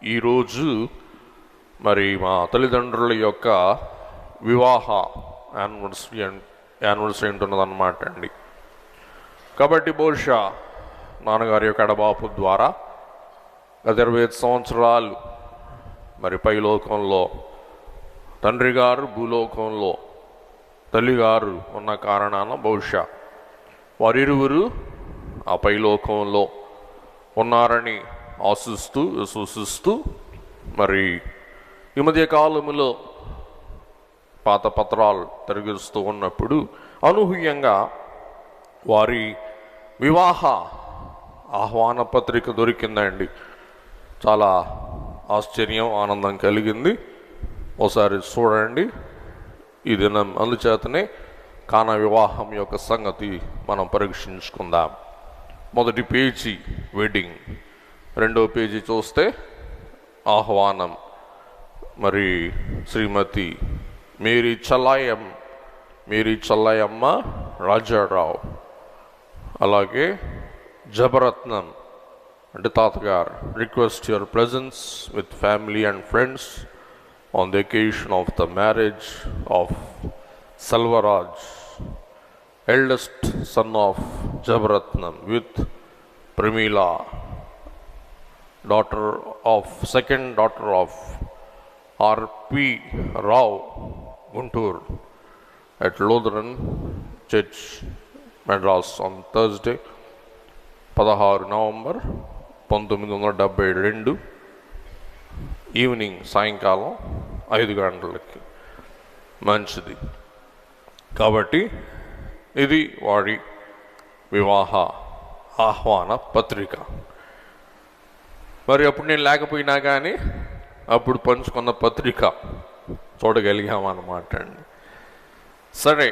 ఈరోజు మరి మా తల్లిదండ్రుల యొక్క వివాహ యానివర్సరీ ఉంటున్నదన్నమాట అండి. కాబట్టి బహుశా నాన్నగారి యొక్క ఎడబాపు ద్వారా గత 25 సంవత్సరాలు మరి పైలోకంలో తండ్రి గారు, భూలోకంలో తల్లిగారు ఉన్న కారణాన బహుశా వారిరువురు ఆ పైలోకంలో ఉన్నారని ఆశిస్తూ విశ్వసిస్తూ మరి ఈ మధ్య కాలంలో పాత పత్రాలు తిరిగిస్తూ ఉన్నప్పుడు అనూహ్యంగా వారి వివాహ ఆహ్వాన పత్రిక దొరికిందండి. చాలా ఆశ్చర్యం, ఆనందం కలిగింది. ఒకసారి చూడండి ఈ దినం. అందుచేతనే కానా వివాహం యొక్క సంగతి మనం పరీక్షించుకుందాం. మొదటి పేజీ వెడ్డింగ్, రెండో పేజీ చూస్తే ఆహ్వానం. మరి శ్రీమతి మేరీ చల్లయమ్మ రాజారావు, అలాగే జబరత్నం అంటే తాతగారు, request your presence with family and friends on the occasion of the marriage of Selvaraj, eldest son of Jabaratnam, with Premila, second daughter of R.P. Rao, Guntur, at Lutheran Church, Madras, on Thursday, 16 November 1972, evening, సాయంకాలం 5 గంటలకి. మంచిది. కాబట్టి ఇది వాడి వివాహ ఆహ్వాన పత్రిక. మరి అప్పుడు నేను లేకపోయినా కానీ అప్పుడు పంచుకున్న పత్రిక చూడగలిగామన్నమాట అండి. సరే,